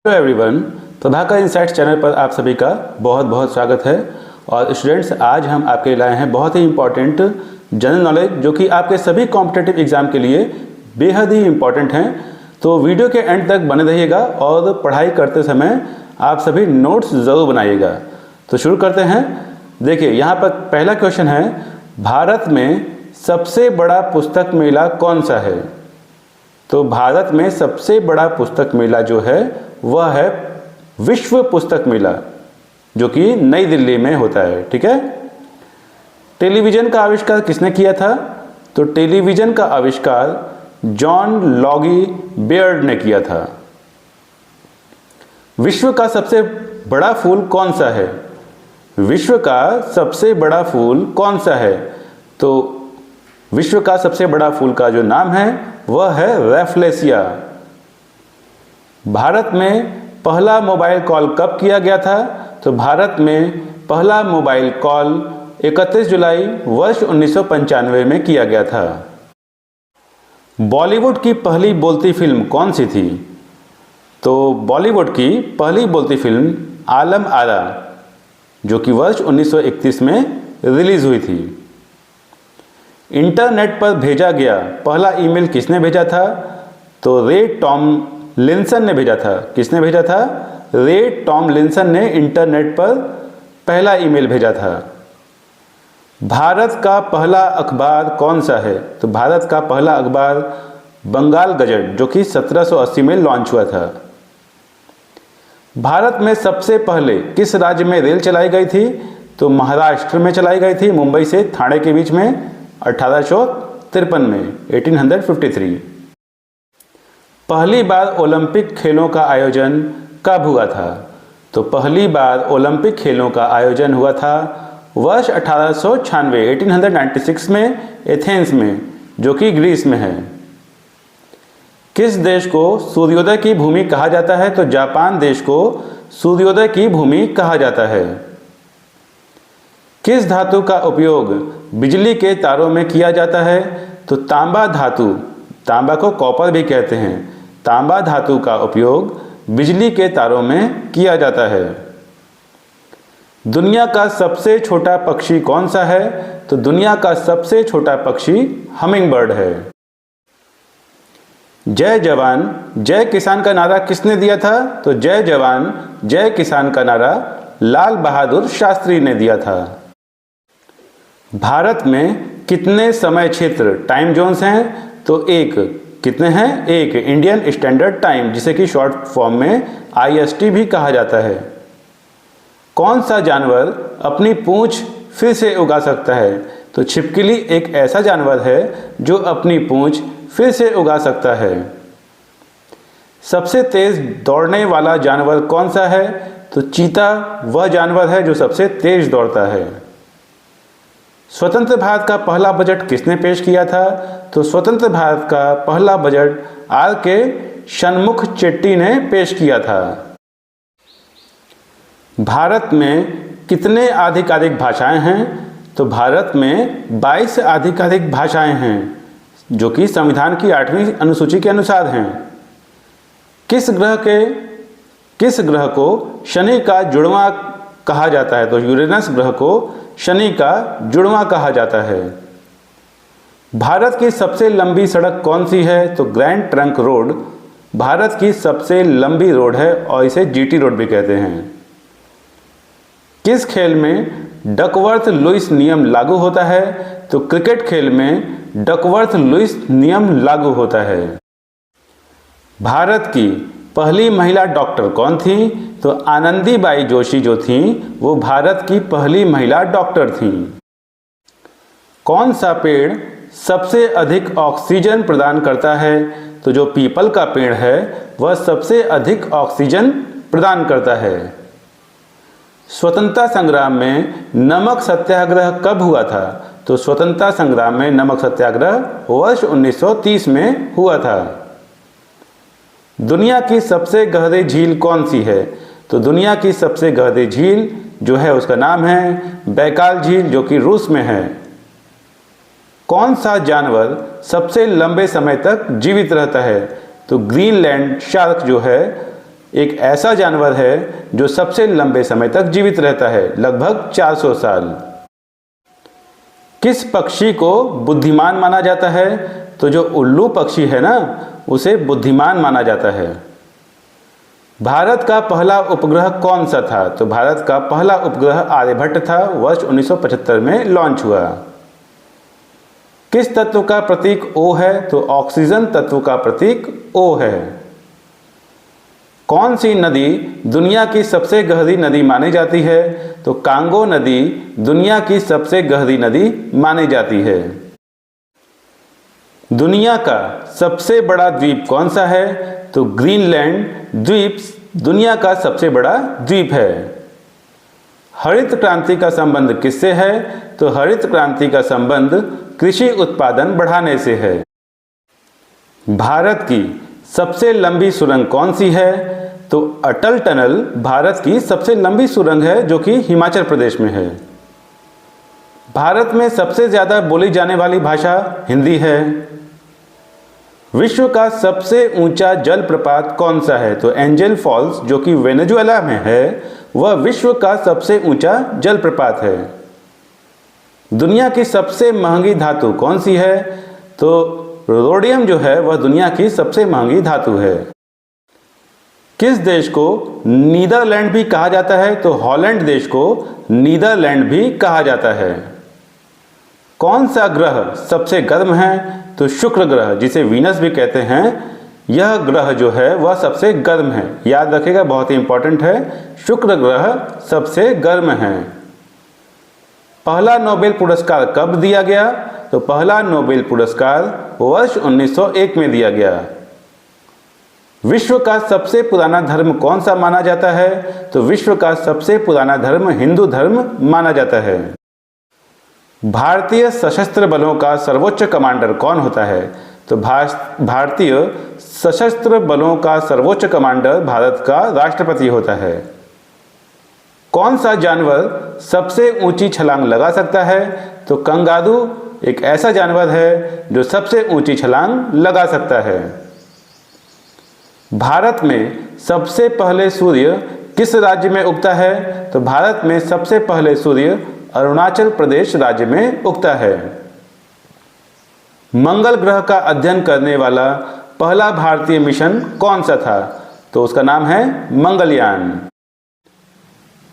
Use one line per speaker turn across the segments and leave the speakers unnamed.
Hello everyone, Prabhakar insights channel पर आप सभी का बहुत बहुत स्वागत है। और स्टूडेंट्स, आज हम आपके लाए हैं बहुत ही इम्पॉर्टेंट जनरल नॉलेज जो कि आपके सभी कॉम्पिटिटिव एग्जाम के लिए बेहद ही इम्पॉर्टेंट हैं। तो वीडियो के एंड तक बने रहिएगा और पढ़ाई करते समय आप सभी नोट्स ज़रूर बनाइएगा। तो शुरू करते हैं। देखिए, यहाँ पर पहला क्वेश्चन है, भारत में सबसे बड़ा पुस्तक मेला कौन सा है? तो भारत में सबसे बड़ा पुस्तक मेला जो है वह है विश्व पुस्तक मेला, जो कि नई दिल्ली में होता है। ठीक है। टेलीविज़न का आविष्कार किसने किया था? तो टेलीविज़न का आविष्कार जॉन लॉगी बेयर्ड ने किया था। विश्व का सबसे बड़ा फूल कौन सा है? विश्व का सबसे बड़ा फूल कौन सा है? तो विश्व का सबसे बड़ा फूल का जो नाम है वह है रैफलेसिया। भारत में पहला मोबाइल कॉल कब किया गया था? तो भारत में पहला मोबाइल कॉल 31 जुलाई वर्ष 1995 में किया गया था। बॉलीवुड की पहली बोलती फिल्म कौन सी थी? तो बॉलीवुड की पहली बोलती फिल्म आलम आरा, जो कि वर्ष 1931 में रिलीज हुई थी। इंटरनेट पर भेजा गया पहला ईमेल किसने भेजा था? तो रे टॉमलिंसन ने भेजा था। किसने भेजा था? रे टॉमलिंसन ने इंटरनेट पर पहला ईमेल भेजा था। भारत का पहला अखबार कौन सा है? तो भारत का पहला अखबार बंगाल गजट, जो कि 1780 में लॉन्च हुआ था। भारत में सबसे पहले किस राज्य में रेल चलाई गई थी? तो महाराष्ट्र में चलाई गई थी, मुंबई से ठाणे के बीच में 1853 में 1853। पहली बार ओलंपिक खेलों का आयोजन कब हुआ था? तो पहली बार ओलंपिक खेलों का आयोजन हुआ था वर्ष 1896 1896 में एथेंस में, जो कि ग्रीस में है। किस देश को सूर्योदय की भूमि कहा जाता है? तो जापान देश को सूर्योदय की भूमि कहा जाता है। किस धातु का उपयोग बिजली के तारों में किया जाता है? तो तांबा धातु, तांबा को कॉपर भी कहते हैं, तांबा धातु का उपयोग बिजली के तारों में किया जाता है। दुनिया का सबसे छोटा पक्षी कौन सा है? तो दुनिया का सबसे छोटा पक्षी हमिंग बर्ड है। जय जवान जय किसान का नारा किसने दिया था? तो जय जवान जय किसान का नारा लाल बहादुर शास्त्री ने दिया था। भारत में कितने समय क्षेत्र टाइम जोन्स हैं? तो एक। कितने हैं? एक। इंडियन स्टैंडर्ड टाइम, जिसे कि शॉर्ट फॉर्म में IST भी कहा जाता है। कौन सा जानवर अपनी पूंछ फिर से उगा सकता है? तो छिपकली एक ऐसा जानवर है जो अपनी पूंछ फिर से उगा सकता है। सबसे तेज दौड़ने वाला जानवर कौन सा है? तो चीता वह जानवर है जो सबसे तेज दौड़ता है। स्वतंत्र भारत का पहला बजट किसने पेश किया था? तो स्वतंत्र भारत का पहला बजट R.K. षणमुख चेट्टी ने पेश किया था। भारत में कितने आधिकारिक भाषाएं हैं? तो भारत में 22 आधिकारिक भाषाएं हैं, जो कि संविधान की 8वीं अनुसूची के अनुसार हैं। किस ग्रह को शनि का जुड़वां कहा जाता है? तो यूरेनस ग्रह को शनि का जुड़वां कहा जाता है। भारत की सबसे लंबी सड़क कौन सी है? तो ग्रैंड ट्रंक रोड भारत की सबसे लंबी रोड है और इसे GT रोड भी कहते हैं। किस खेल में डकवर्थ लुईस नियम लागू होता है? तो क्रिकेट खेल में डकवर्थ लुईस नियम लागू होता है। भारत की पहली महिला डॉक्टर कौन थी? तो आनंदीबाई जोशी जो थी वो भारत की पहली महिला डॉक्टर थी। कौन सा पेड़ सबसे अधिक ऑक्सीजन प्रदान करता है? तो जो पीपल का पेड़ है वह सबसे अधिक ऑक्सीजन प्रदान करता है। स्वतंत्रता संग्राम में नमक सत्याग्रह कब हुआ था? तो स्वतंत्रता संग्राम में नमक सत्याग्रह वर्ष 1930 में हुआ था। दुनिया की सबसे गहरी झील कौन सी है? तो दुनिया की सबसे गहरी झील जो है उसका नाम है बैकाल झील, जो कि रूस में है। कौन सा जानवर सबसे लंबे समय तक जीवित रहता है? तो ग्रीनलैंड शार्क जो है एक ऐसा जानवर है जो सबसे लंबे समय तक जीवित रहता है, लगभग 400 साल। किस पक्षी को बुद्धिमान माना जाता है? तो जो उल्लू पक्षी है ना, उसे बुद्धिमान माना जाता है। भारत का पहला उपग्रह कौन सा था? तो भारत का पहला उपग्रह आर्यभट्ट था, वर्ष 1975 में लॉन्च हुआ। किस तत्व का प्रतीक O है? तो ऑक्सीजन तत्व का प्रतीक O है। कौन सी नदी दुनिया की सबसे गहरी नदी मानी जाती है? तो कांगो नदी दुनिया की सबसे गहरी नदी मानी जाती है। दुनिया का सबसे बड़ा द्वीप कौन सा है? तो ग्रीनलैंड द्वीप दुनिया का सबसे बड़ा द्वीप है। हरित क्रांति का संबंध किससे है? तो हरित क्रांति का संबंध कृषि उत्पादन बढ़ाने से है। भारत की सबसे लंबी सुरंग कौन सी है? तो अटल टनल भारत की सबसे लंबी सुरंग है, जो कि हिमाचल प्रदेश में है। भारत में सबसे ज़्यादा बोली जाने वाली भाषा हिंदी है। विश्व का सबसे ऊंचा जलप्रपात कौन सा है? तो एंजल फॉल्स, जो कि वेनेजुएला में है, वह विश्व का सबसे ऊंचा जलप्रपात है। दुनिया की सबसे महंगी धातु कौन सी है? तो रोडियम जो है वह दुनिया की सबसे महंगी धातु है। किस देश को नीदरलैंड भी कहा जाता है? तो हॉलैंड देश को नीदरलैंड भी कहा जाता है। कौन सा ग्रह सबसे गर्म है? तो शुक्र ग्रह, जिसे वीनस भी कहते हैं, यह ग्रह जो है वह सबसे गर्म है। याद रखिएगा, बहुत ही इंपॉर्टेंट है, शुक्र ग्रह सबसे गर्म है। पहला नोबेल पुरस्कार कब दिया गया? तो पहला नोबेल पुरस्कार वर्ष 1901 में दिया गया। विश्व का सबसे पुराना धर्म कौन सा माना जाता है? तो विश्व का सबसे पुराना धर्म हिंदू धर्म माना जाता है। भारतीय सशस्त्र बलों का सर्वोच्च कमांडर कौन होता है? तो भारतीय सशस्त्र बलों का सर्वोच्च कमांडर भारत का राष्ट्रपति होता है। कौन सा जानवर सबसे ऊंची छलांग लगा सकता है? तो कंगारू एक ऐसा जानवर है जो सबसे ऊंची छलांग लगा सकता है। भारत में सबसे पहले सूर्य किस राज्य में उगता है? तो भारत में सबसे पहले सूर्य अरुणाचल प्रदेश राज्य में उगता है। मंगल ग्रह का अध्ययन करने वाला पहला भारतीय मिशन कौन सा था? तो उसका नाम है मंगलयान।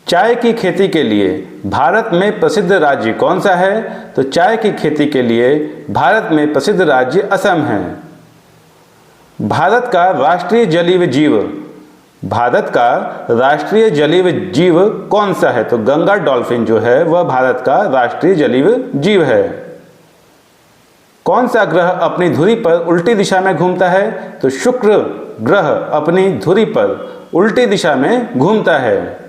चाय की खेती के लिए भारत में प्रसिद्ध राज्य कौन सा है? तो चाय की खेती के लिए भारत में प्रसिद्ध राज्य असम है। भारत का राष्ट्रीय जलीय जीव कौन सा है? तो गंगा डॉल्फिन जो है वह भारत का राष्ट्रीय जलीय जीव है। कौन सा ग्रह अपनी धुरी पर उल्टी दिशा में घूमता है? तो शुक्र ग्रह अपनी धुरी पर उल्टी दिशा में घूमता है।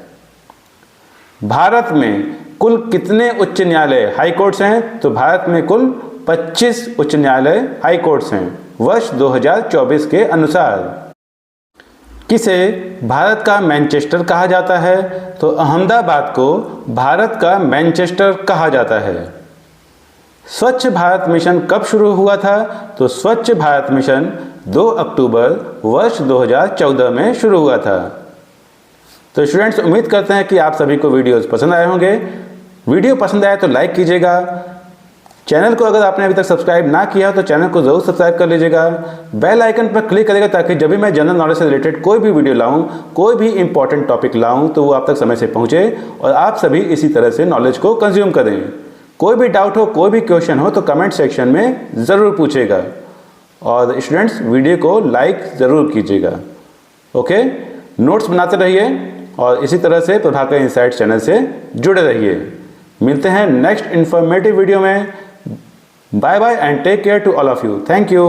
भारत में कुल कितने उच्च न्यायालय हाई कोर्ट्स हैं? तो भारत में कुल 25 उच्च न्यायालय हाई कोर्ट्स हैं, वर्ष 2024 के अनुसार। किसे भारत का मैनचेस्टर कहा जाता है? तो अहमदाबाद को भारत का मैनचेस्टर कहा जाता है। स्वच्छ भारत मिशन कब शुरू हुआ था? तो स्वच्छ भारत मिशन 2 अक्टूबर वर्ष 2014 में शुरू हुआ था। तो स्टूडेंट्स, उम्मीद करते हैं कि आप सभी को वीडियोस पसंद आए होंगे। वीडियो पसंद आए तो लाइक कीजिएगा। चैनल को अगर आपने अभी तक सब्सक्राइब ना किया तो चैनल को ज़रूर सब्सक्राइब कर लीजिएगा। बेल आइकन पर क्लिक करिएगा ताकि जब भी मैं जनरल नॉलेज से रिलेटेड कोई भी वीडियो लाऊं, कोई भी इंपॉर्टेंट टॉपिक लाऊं, तो वो आप तक समय से पहुंचे और आप सभी इसी तरह से नॉलेज को कंज्यूम करें। कोई भी डाउट हो, कोई भी क्वेश्चन हो तो कमेंट सेक्शन में ज़रूर पूछेगा। और स्टूडेंट्स, वीडियो को लाइक ज़रूर कीजिएगा। ओके, नोट्स बनाते रहिए और इसी तरह से प्रभाकर इनसाइट्स चैनल से जुड़े रहिए। मिलते हैं नेक्स्ट इन्फॉर्मेटिव वीडियो में। Bye bye and take care to all of you. Thank you.